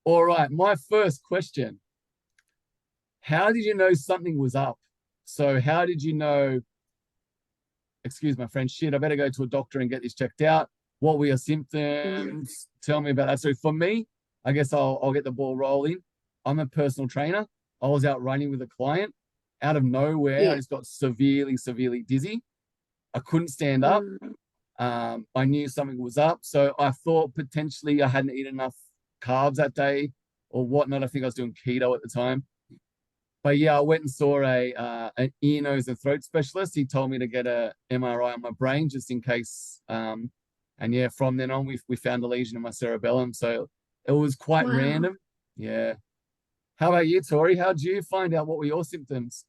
All right, my first question. How did you know something was up? So how did you know, excuse my French, shit, I better go to a doctor and get this checked out. What were your Mm. symptoms? Tell me about that. So for me, I guess I'll get the ball rolling. I'm a personal trainer. I was out running with a client. Out of nowhere, I Yeah. just got severely, severely dizzy. I couldn't stand up. Mm. I knew something was up. So I thought potentially I hadn't eaten enough carbs that day or whatnot. I think I was doing keto at the time. But yeah, I went and saw a an ear, nose, and throat specialist. He told me to get a MRI on my brain just in case. And yeah, from then on, we found a lesion in my cerebellum. So it was quite Wow. random. Yeah. How about you, Tori? How did you find out what were your symptoms?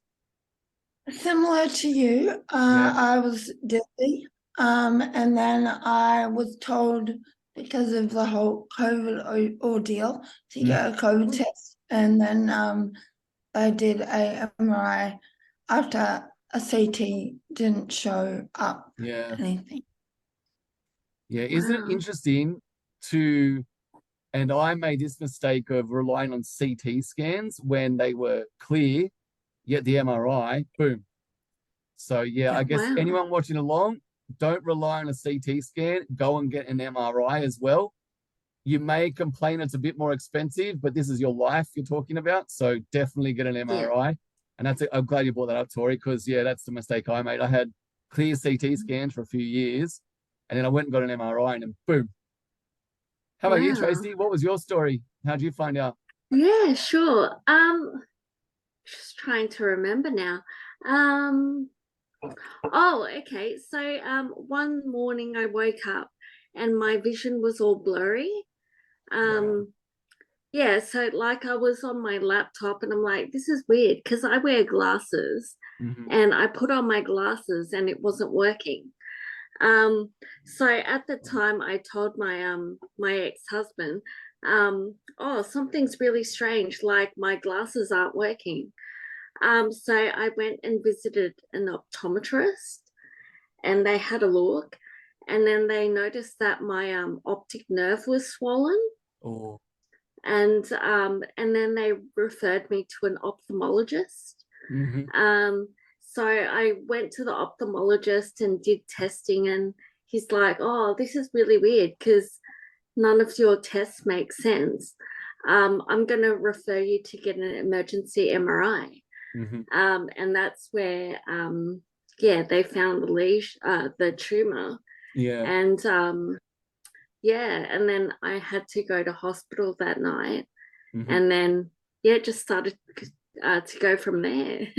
Similar to you, Yeah. I was dizzy, and then I was told because of the whole COVID ordeal to Mm. get a COVID test, and then I did a MRI after a CT didn't show up Yeah. anything. Yeah. Isn't it Wow. interesting to, and I made this mistake of relying on CT scans when they were clear, yet the MRI, boom. So yeah, Yeah. I guess Wow. anyone watching along, don't rely on a CT scan. Go and get an MRI as well. You may complain it's a bit more expensive, but this is your life you're talking about. So definitely get an Yeah. MRI. And I'm glad you brought that up, Tori, because yeah, that's the mistake I made. I had clear CT scans for a few years, and then I went and got an MRI, and then boom. How about you, Wow. Tracy? What was your story? How did you find out? Yeah, sure. Just trying to remember now. Um, Oh, okay. So one morning I woke up and my vision was all blurry. Wow. Um, yeah, so like I was on my laptop and I'm like, this is weird because I wear glasses Hmm. and I put on my glasses and it wasn't working. Um, so at the time I told my ex-husband, oh, something's really strange, like my glasses aren't working. So I went and visited an optometrist and they had a look and then they noticed that my optic nerve was swollen Oh. and then they referred me to an ophthalmologist. Hmm. So I went to the ophthalmologist and did testing and he's like, oh, this is really weird because none of your tests make sense. I'm going to refer you to get an emergency MRI. Hmm. And that's where yeah, they found the lesion, the tumor. Yeah. And yeah, and then I had to go to hospital that night. Hmm. And then, yeah, it just started to go from there.